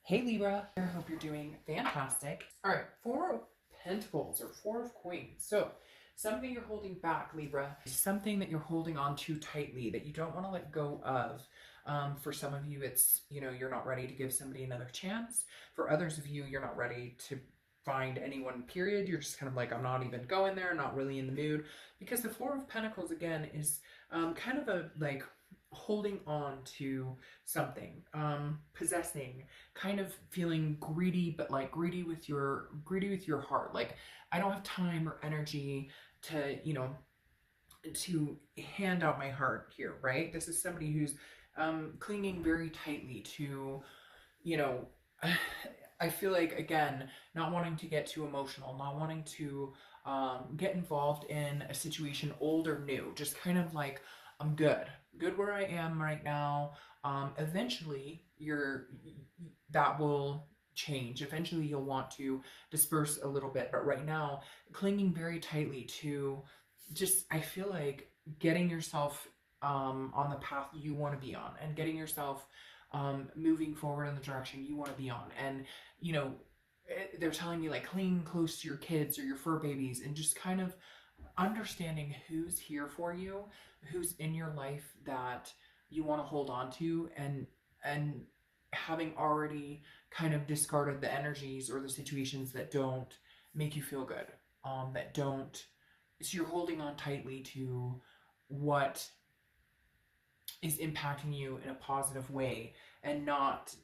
Hey Libra, I hope you're doing fantastic. All right, Four of Pentacles or Four of Coins. So something you're holding back, Libra, something that you're holding on to tightly that you don't want to let go of. For some of you, it's, you're not ready to give somebody another chance. For others of you, you're not ready to find anyone, period. You're just kind of like, I'm not even going there, not really in the mood. Because the Four of Pentacles, again, is kind of a like holding on to something, possessing, kind of feeling greedy, but like greedy with your heart. Like, I don't have time or energy to, to hand out my heart here, right? This is somebody who's clinging very tightly to, you know, I feel like, again, not wanting to get too emotional, not wanting to get involved in a situation old or new, just kind of like, I'm good where I am right now. Eventually, that will change. Eventually, you'll want to disperse a little bit, but right now, clinging very tightly to just, I feel like getting yourself on the path you want to be on, and getting yourself moving forward in the direction you want to be on. And, they're telling me like cling close to your kids or your fur babies, and just kind of understanding who's here for you, who's in your life that you want to hold on to, and having already kind of discarded the energies or the situations that don't make you feel good, that don't, so you're holding on tightly to what is impacting you in a positive way, and not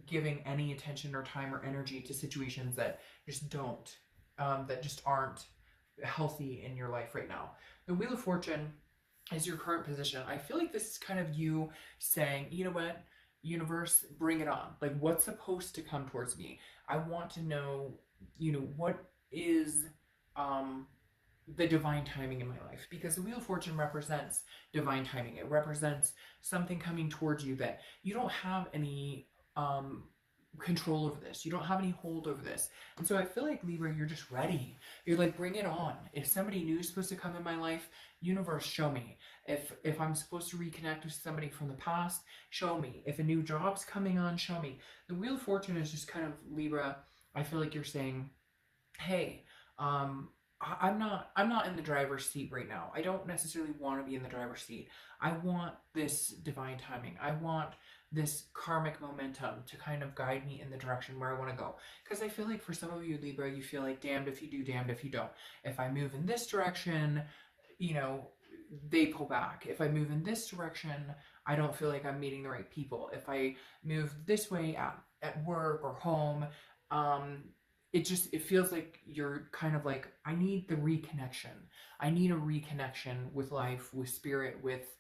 giving any attention or time or energy to situations that just don't, that just aren't healthy in your life right now. The Wheel of Fortune is your current position. I feel like this is kind of you saying, you know what, universe, bring it on. Like, what's supposed to come towards me? I want to know, what is the divine timing in my life, because the Wheel of Fortune represents divine timing. It represents something coming towards you that you don't have any control over this. You don't have any hold over this. And so I feel like, Libra, you're just ready. You're like, bring it on. If somebody new is supposed to come in my life, universe, show me. If I'm supposed to reconnect with somebody from the past, show me. If a new job's coming on, show me. The Wheel of Fortune is just kind of, Libra, I feel like you're saying, hey, I'm not in the driver's seat right now. I don't necessarily want to be in the driver's seat. I want this divine timing. I want this karmic momentum to kind of guide me in the direction where I want to go. Because I feel like for some of you, Libra, you feel like damned if you do, damned if you don't. If I move in this direction, they pull back. If I move in this direction, I don't feel like I'm meeting the right people. If I move this way at work or home, it feels like you're kind of like, I need the reconnection. I need a reconnection with life, with spirit, with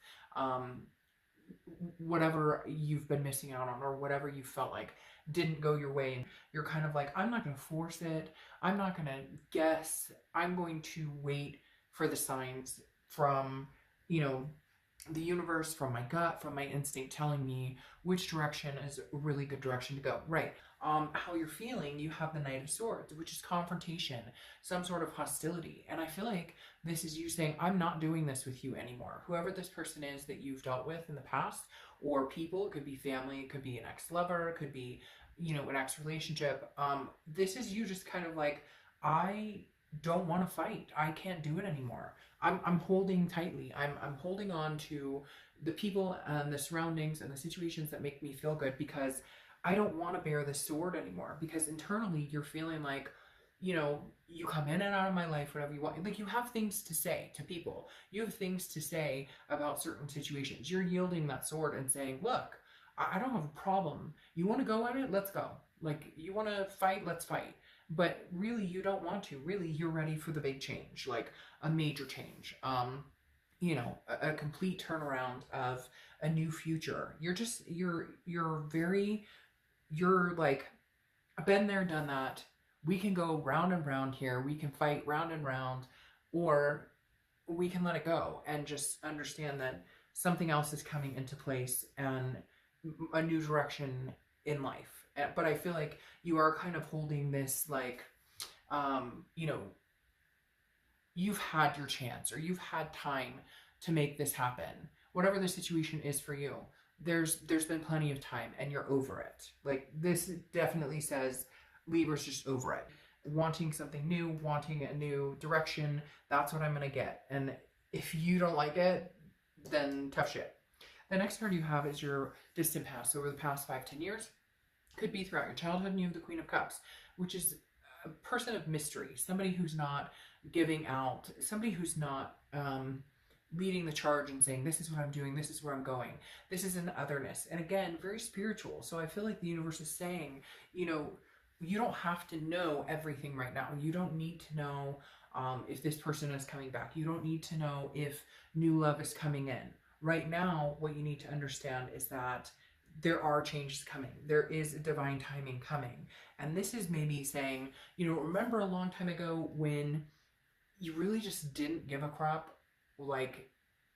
whatever you've been missing out on, or whatever you felt like didn't go your way. And you're kind of like, I'm not going to force it. I'm not going to guess. I'm going to wait for the signs from, the universe, from my gut, from my instinct, telling me which direction is a really good direction to go. Right. How you're feeling, you have the Knight of Swords, which is confrontation, some sort of hostility. And I feel like this is you saying, I'm not doing this with you anymore. Whoever this person is that you've dealt with in the past, or people, it could be family, it could be an ex-lover, it could be, an ex-relationship. This is you just kind of like, I don't want to fight. I can't do it anymore. I'm holding tightly. I'm holding on to the people and the surroundings and the situations that make me feel good, because I don't want to bear this sword anymore. Because internally you're feeling like, you come in and out of my life whenever you want. Like, you have things to say to people. You have things to say about certain situations. You're yielding that sword and saying, look, I don't have a problem. You want to go at it? Let's go. Like, you want to fight? Let's fight. But really, you don't want to. Really, you're ready for the big change, like a major change. A complete turnaround of a new future. You're like, been there, done that. We can go round and round here. We can fight round and round, or we can let it go and just understand that something else is coming into place, and a new direction in life. But I feel like you are kind of holding this, like, you've had your chance, or you've had time to make this happen. Whatever the situation is for you, there's been plenty of time and you're over it. Like, this definitely says Libra's just over it. Wanting something new, wanting a new direction, that's what I'm going to get. And if you don't like it, then tough shit. The next card you have is your distant past. So over the past 5-10 years, could be throughout your childhood, and you have the Queen of Cups, which is a person of mystery, somebody who's not giving out, somebody who's not leading the charge and saying, this is what I'm doing, this is where I'm going, this is an otherness. And again, very spiritual. So I feel like the universe is saying, you know, you don't have to know everything right now. You don't need to know if this person is coming back. You don't need to know if new love is coming in. Right now, what you need to understand is that there are changes coming. There is a divine timing coming. And this is maybe saying, you know, remember a long time ago when you really just didn't give a crap? Like,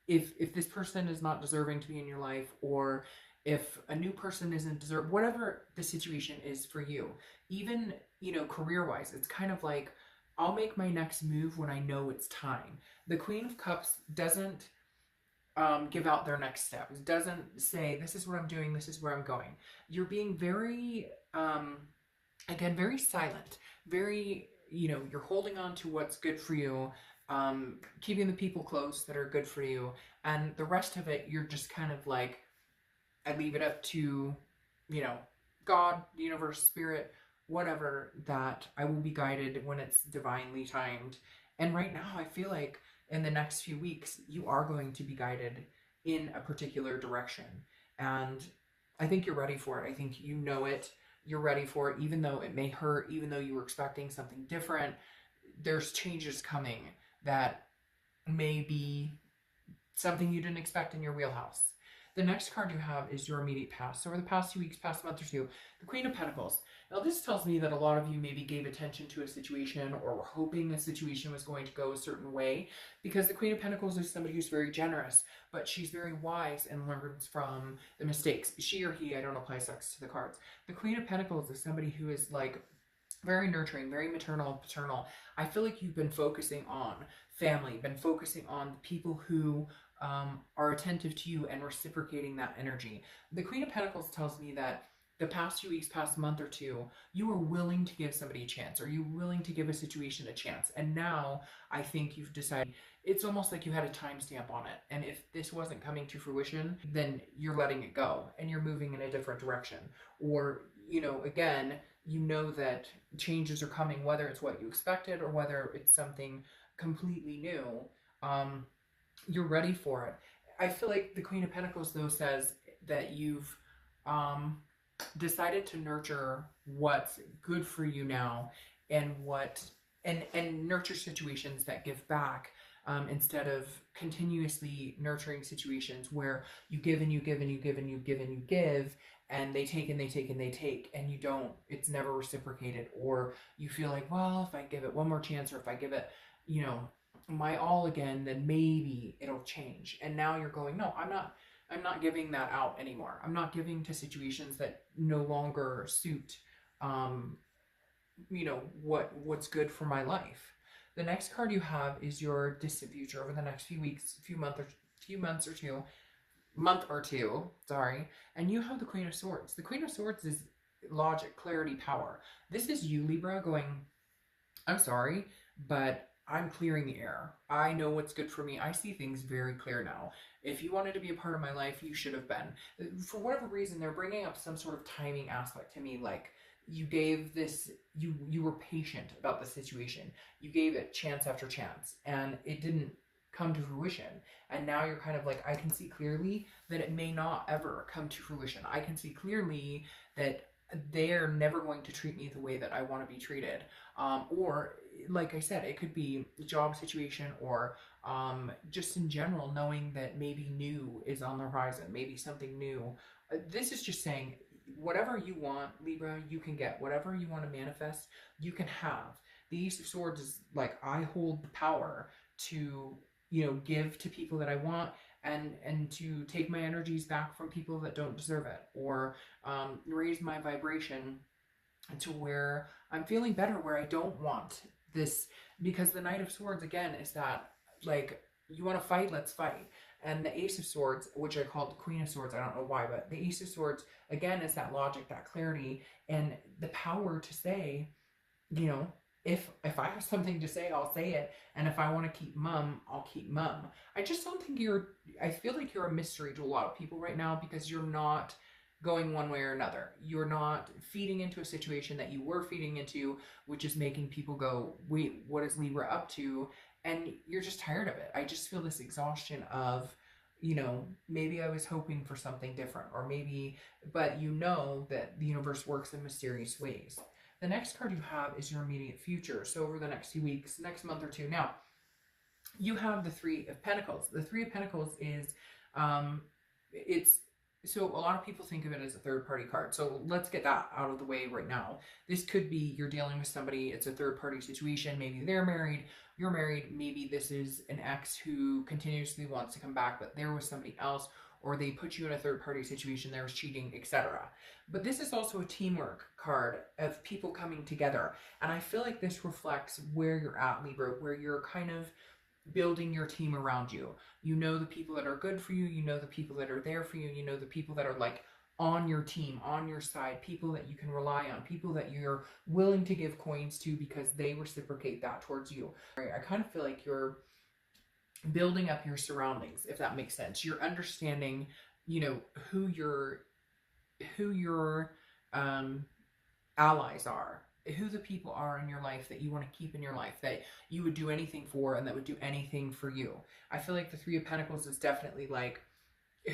if this person is not deserving to be in your life, or if a new person isn't deserved, whatever the situation is for you, even, you know, career-wise, it's kind of like, I'll make my next move when I know it's time. The Queen of Cups doesn't give out their next steps, doesn't say, this is what I'm doing, this is where I'm going. You're being very, again, very silent, very, you know, you're holding on to what's good for you, keeping the people close that are good for you, and the rest of it, you're just kind of like, I leave it up to, you know, God, the universe, spirit, whatever, that I will be guided when it's divinely timed. And right now, I feel like in the next few weeks, you are going to be guided in a particular direction. And I think you're ready for it. I think you know it. You're ready for it, even though it may hurt, even though you were expecting something different. There's changes coming that may be something you didn't expect in your wheelhouse. The next card you have is your immediate past. So over the past few weeks, past month or two, the Queen of Pentacles. Now this tells me that a lot of you maybe gave attention to a situation or were hoping a situation was going to go a certain way, because the Queen of Pentacles is somebody who's very generous, but she's very wise and learns from the mistakes. She or he, I don't apply sex to the cards. The Queen of Pentacles is somebody who is like very nurturing, very maternal, paternal. I feel like you've been focusing on family, been focusing on people who are attentive to you and reciprocating that energy. The Queen of Pentacles tells me that the past few weeks, past month or two, you were willing to give somebody a chance, or you're willing to give a situation a chance. And now I think you've decided, it's almost like you had a timestamp on it. And if this wasn't coming to fruition, then you're letting it go and you're moving in a different direction. Or, you know, again, you know that changes are coming, whether it's what you expected or whether it's something completely new. You're ready for it. I feel like the Queen of Pentacles, though, says that you've decided to nurture what's good for you now, and and nurture situations that give back, instead of continuously nurturing situations where you give and you give and you give and you give and you give, and they take and they take and they take, and you don't, it's never reciprocated. Or you feel like, well, if I give it one more chance, or if I give it, you know, my all again, then maybe it'll change. And now you're going, no, I'm not giving that out anymore. I'm not giving to situations that no longer suit, you know, what's good for my life. The next card you have is your distant future over the next few weeks, month or two, sorry. And you have the Queen of Swords. The Queen of Swords is logic, clarity, power. This is you, Libra, going, I'm sorry, but I'm clearing the air. I know what's good for me. I see things very clear now. If you wanted to be a part of my life, you should have been. For whatever reason, they're bringing up some sort of timing aspect to me, like you gave this, you were patient about the situation. You gave it chance after chance, and it didn't come to fruition. And now you're kind of like, I can see clearly that it may not ever come to fruition. I can see clearly that they're never going to treat me the way that I want to be treated. Or like I said, it could be a job situation, or just in general, knowing that maybe new is on the horizon, maybe something new. This is just saying, whatever you want, Libra, you can get. Whatever you want to manifest, you can have. The Ace of Swords is like, I hold the power to, you know, give to people that I want, and to take my energies back from people that don't deserve it, or raise my vibration to where I'm feeling better, where I don't want this. Because the Knight of Swords, again, is that, like, you want to fight, let's fight. And the Ace of Swords, which I called the Queen of Swords, I don't know why, but the Ace of Swords, again, is that logic, that clarity, and the power to say, you know, if I have something to say, I'll say it. And if I want to keep mum, I'll keep mum. I just don't think I feel like you're a mystery to a lot of people right now because you're not going one way or another. You're not feeding into a situation that you were feeding into, which is making people go, wait, what is Libra up to? And you're just tired of it. I just feel this exhaustion of, you know, maybe I was hoping for something different, or maybe, but you know that the universe works in mysterious ways. The next card you have is your immediate future. So over the next few weeks, next month or two. Now, you have the Three of Pentacles. The Three of Pentacles is, so a lot of people think of it as a third party card. So let's get that out of the way right now. This could be you're dealing with somebody, it's a third party situation. Maybe they're married, you're married. Maybe this is an ex who continuously wants to come back, but there was somebody else, or they put you in a third party situation, there was cheating, etc. But this is also a teamwork card of people coming together. And I feel like this reflects where you're at, Libra, where you're kind of building your team around you. You know the people that are good for you, you know the people that are there for you, you know the people that are like on your team, on your side, people that you can rely on, people that you're willing to give coins to because they reciprocate that towards you. I kind of feel like you're building up your surroundings, if that makes sense. You're understanding, you know, who your allies are, who the people are in your life that you want to keep in your life, that you would do anything for and that would do anything for you. I feel like the Three of Pentacles is definitely like,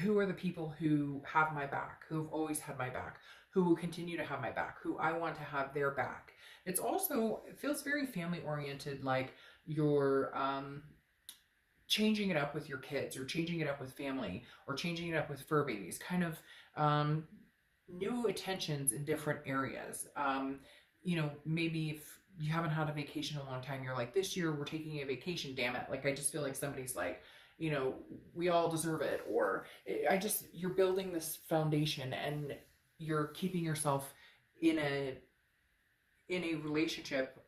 who are the people who have my back, who have always had my back, who will continue to have my back, who I want to have their back. It's also, it feels very family oriented, like you're changing it up with your kids, or changing it up with family, or changing it up with fur babies, kind of new attentions in different areas. You know, maybe if you haven't had a vacation in a long time, you're like, this year we're taking a vacation, damn it. Like, I just feel like somebody's like, you know, we all deserve it. Or you're building this foundation and you're keeping yourself in a relationship,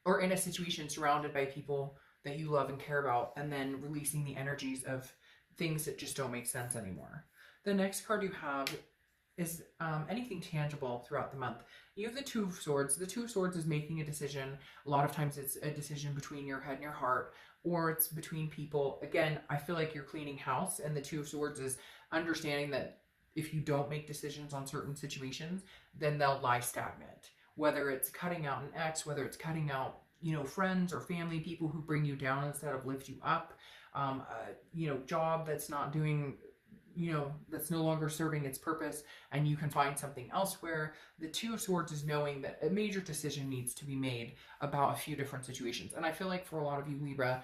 or in a situation surrounded by people that you love and care about, and then releasing the energies of things that just don't make sense anymore. The next card you have is anything tangible throughout the month. You have the Two of Swords. The Two of Swords is making a decision. A lot of times it's a decision between your head and your heart, or it's between people. Again, I feel like you're cleaning house, and the Two of Swords is understanding that if you don't make decisions on certain situations, then they'll lie stagnant. Whether it's cutting out an ex, whether it's cutting out, you know, friends or family, people who bring you down instead of lift you up, you know, job that's not doing, you know, that's no longer serving its purpose, and you can find something elsewhere. The Two of Swords is knowing that a major decision needs to be made about a few different situations. And I feel like for a lot of you, Libra,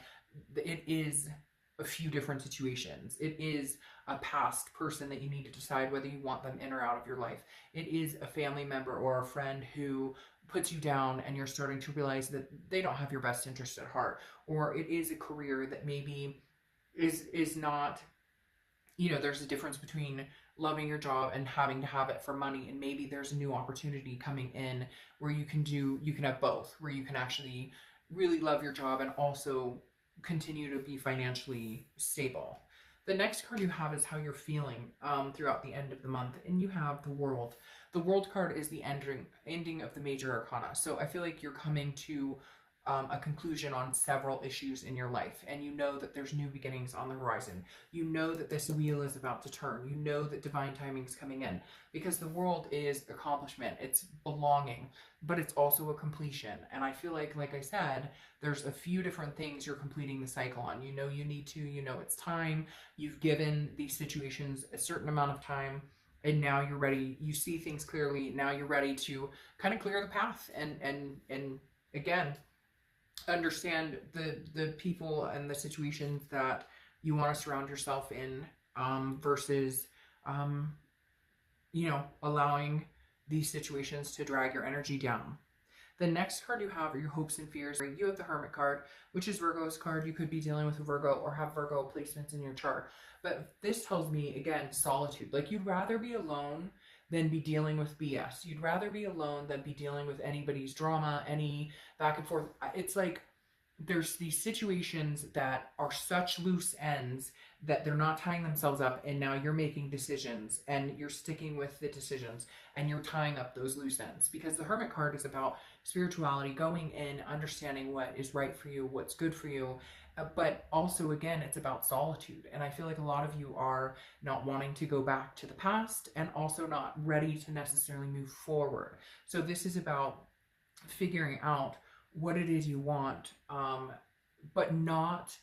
it is a few different situations. It is a past person that you need to decide whether you want them in or out of your life. It is a family member or a friend who puts you down and you're starting to realize that they don't have your best interest at heart. Or it is a career that maybe is not, you know, there's a difference between loving your job and having to have it for money, and maybe there's a new opportunity coming in where you can have both, where you can actually really love your job and also continue to be financially stable. The next card you have is how you're feeling throughout the end of the month, and you have the World. The World card is the ending of the major arcana. So I feel like you're coming to a conclusion on several issues in your life, and you know that there's new beginnings on the horizon. You know that this wheel is about to turn. You know that divine timing is coming in, because the World is accomplishment, it's belonging, but it's also a completion. And I feel like I said, there's a few different things you're completing the cycle on. You know you need to, you know it's time. You've given these situations a certain amount of time, and now you're ready. You see things clearly. Now you're ready to kind of clear the path and again, understand the people and the situations that you want to surround yourself in, versus you know, allowing these situations to drag your energy down. The next card you have are your hopes and fears. You have the Hermit card, which is Virgo's card. You could be dealing with a Virgo or have Virgo placements in your chart. But this tells me, again, solitude. Like, you'd rather be alone than be dealing with BS. You'd rather be alone than be dealing with anybody's drama, any back and forth. It's like there's these situations that are such loose ends that they're not tying themselves up, and now you're making decisions and you're sticking with the decisions and you're tying up those loose ends, because the Hermit card is about spirituality, going in, understanding what is right for you, what's good for you, but also again it's about solitude. And I feel like a lot of you are not wanting to go back to the past and also not ready to necessarily move forward. So this is about figuring out what it is you want, but not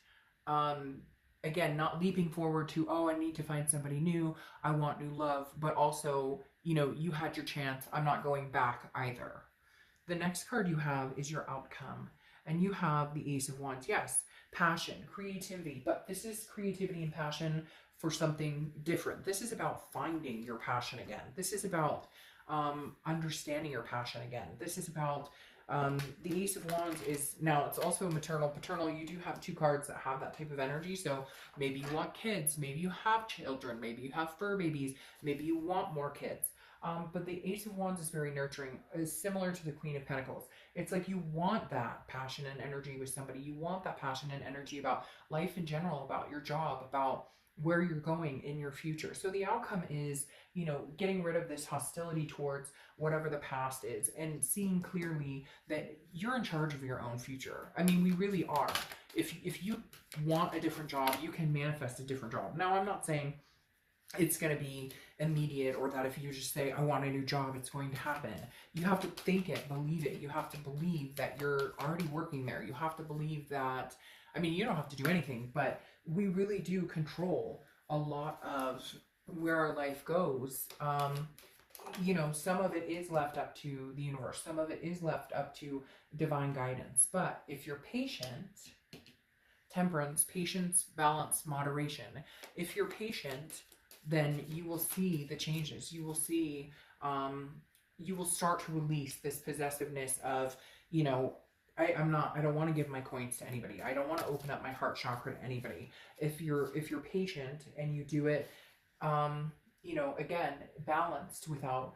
again, not leaping forward to, oh, I need to find somebody new, I want new love, but also, you know, you had your chance, I'm not going back either. The next card you have is your outcome, and you have the Ace of Wands. Yes, passion, creativity, but this is creativity and passion for something different. This is about finding your passion again. This is about understanding your passion again. This is about the Ace of Wands is, now it's also maternal, paternal. You do have two cards that have that type of energy. So maybe you want kids, maybe you have children, maybe you have fur babies, maybe you want more kids. But the Ace of Wands is very nurturing, is similar to the Queen of Pentacles. It's like you want that passion and energy with somebody. You want that passion and energy about life in general, about your job, about where you're going in your future. So the outcome is, you know, getting rid of this hostility towards whatever the past is and seeing clearly that you're in charge of your own future. I mean, we really are. If you want a different job, you can manifest a different job. Now, I'm not saying it's going to be immediate, or that if you just say, I want a new job, it's going to happen. You have to think it, believe it. You have to believe that you're already working there. You have to believe that, I mean, you don't have to do anything, but we really do control a lot of where our life goes. You know, some of it is left up to the universe. Some of it is left up to divine guidance. But if you're patient, temperance, patience, balance, moderation. If you're patient, then you will see the changes. You will see, you will start to release this possessiveness of, you know, I don't want to give my coins to anybody. I don't want to open up my heart chakra to anybody. If you're patient and you do it, you know, again, balanced without,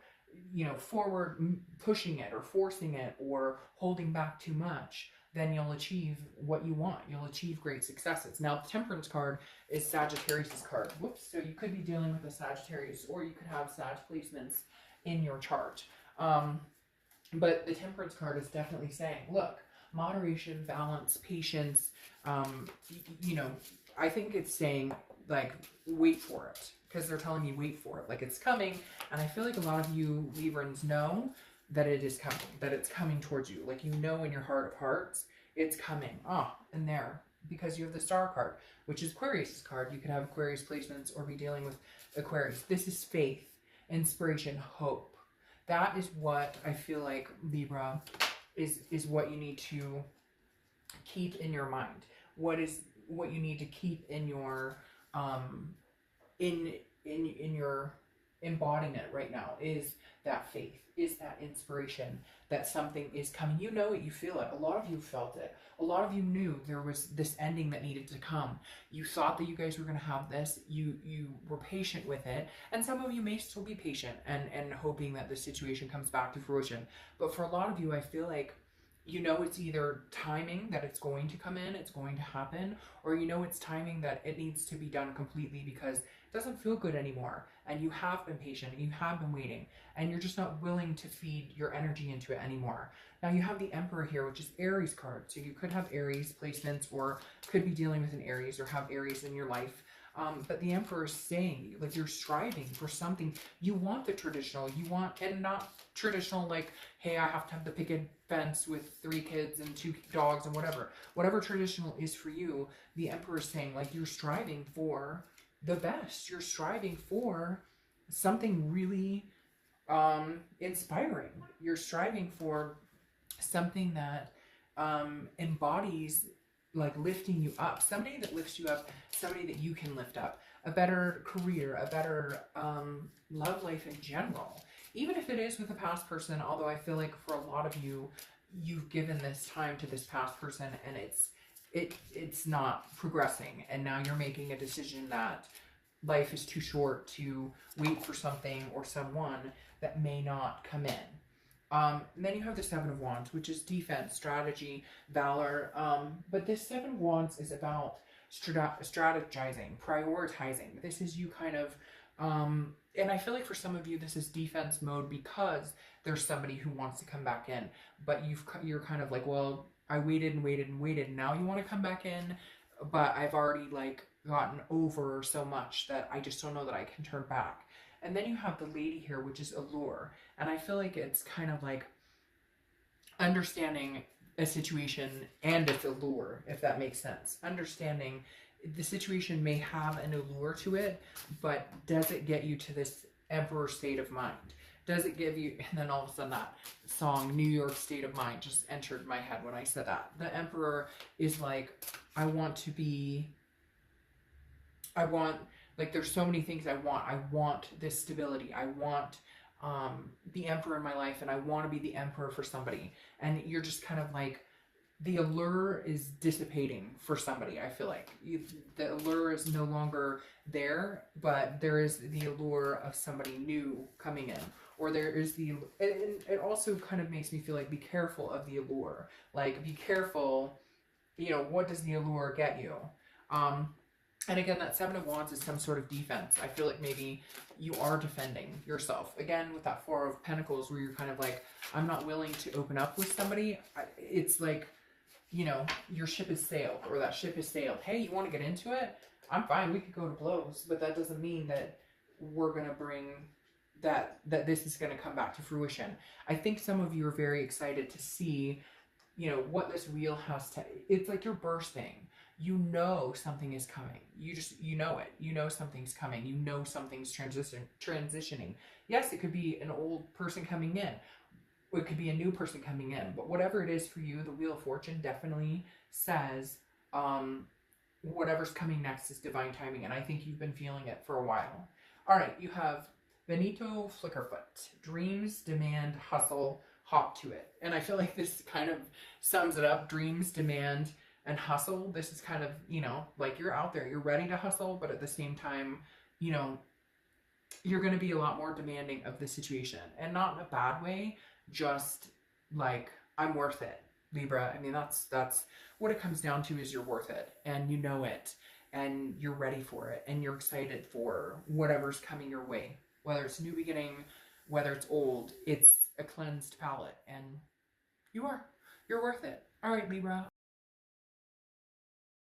you know, forward pushing it or forcing it or holding back too much, then you'll achieve what you want. You'll achieve great successes. Now, the Temperance card is Sagittarius' card. Whoops. So you could be dealing with a Sagittarius, or you could have Sag placements in your chart. But the Temperance card is definitely saying, look, moderation, balance, patience, you know, I think it's saying, like, wait for it, because they're telling me wait for it, like it's coming. And I feel like a lot of you Librans know that it is coming, that it's coming towards you. Like, you know, in your heart of hearts, it's coming. And there, because you have the Star card, which is Aquarius' card. You could have Aquarius placements or be dealing with Aquarius. This is faith, inspiration, hope. That is what I feel like, Libra, is what you need to keep in your mind. What you need to keep in your in your embodiment right now is that faith, is that inspiration, that something is coming. You know it, you feel it. A lot of you felt it. A lot of you knew there was this ending that needed to come. You thought that you guys were going to have this. You were patient with it. And some of you may still be patient and hoping that the situation comes back to fruition. But for a lot of you, I feel like, you know, it's either timing that it's going to come in, it's going to happen, or you know it's timing that it needs to be done completely because it doesn't feel good anymore. And you have been patient, and you have been waiting, and you're just not willing to feed your energy into it anymore. Now you have the Emperor here, which is Aries card. So you could have Aries placements, or could be dealing with an Aries, or have Aries in your life. But the Emperor is saying, like, you're striving for something. You want the traditional. You want, and not traditional like, hey, I have to have the picket fence with 3 kids and 2 dogs and whatever. Whatever traditional is for you, the Emperor is saying, like, you're striving for the best. You're striving for something really inspiring. You're striving for something that embodies, like, lifting you up, somebody that lifts you up, somebody that you can lift up, a better career, a better love life in general, even if it is with a past person. Although I feel like for a lot of you, you've given this time to this past person and it's not progressing, and now you're making a decision that life is too short to wait for something or someone that may not come in. And then you have the Seven of Wands, which is defense, strategy, valor. But this Seven of Wands is about strategizing, prioritizing. This is you kind of, and I feel like for some of you, this is defense mode because there's somebody who wants to come back in, but you're kind of like, well, I waited and waited and waited. And now you want to come back in, but I've already like gotten over so much that I just don't know that I can turn back. And then you have the Lady here, which is allure. And I feel like it's kind of like understanding a situation and its allure, if that makes sense. Understanding the situation may have an allure to it, but does it get you to this Emperor state of mind? Does it give you, and then all of a sudden that song, New York State of Mind, just entered my head when I said that. The Emperor is like, I want, like there's so many things I want. I want this stability. I want the Emperor in my life, and I want to be the Emperor for somebody. And you're just kind of like, the allure is dissipating for somebody. I feel like the allure is no longer there, but there is the allure of somebody new coming in, or there is and it also kind of makes me feel like, be careful of the allure. Like, be careful, you know, what does the allure get you? And again, that Seven of Wands is some sort of defense. I feel like maybe you are defending yourself. Again, with that Four of Pentacles, where you're kind of like, I'm not willing to open up with somebody. It's like, you know, your ship has sailed, or that ship has sailed. Hey, you want to get into it? I'm fine. We could go to blows, but that doesn't mean that we're going to bring that this is going to come back to fruition. I think some of you are very excited to see, you know, what this wheel has to, it's like you're bursting. You know something is coming. You know it. You know something's coming. You know something's transitioning. Yes, it could be an old person coming in. It could be a new person coming in. But whatever it is for you, the Wheel of Fortune definitely says whatever's coming next is divine timing. And I think you've been feeling it for a while. All right, you have Benito Flickerfoot. Dreams, demand, hustle, hop to it. And I feel like this kind of sums it up. Dreams, demand, and hustle. This is kind of, you know, like you're out there, you're ready to hustle, but at the same time, you know, you're going to be a lot more demanding of the situation, and not in a bad way, just like, I'm worth it, Libra. I mean, that's what it comes down to, is you're worth it, and you know it, and you're ready for it, and you're excited for whatever's coming your way, whether it's new beginning, whether it's old. It's a cleansed palette, and you're worth it. All right, Libra,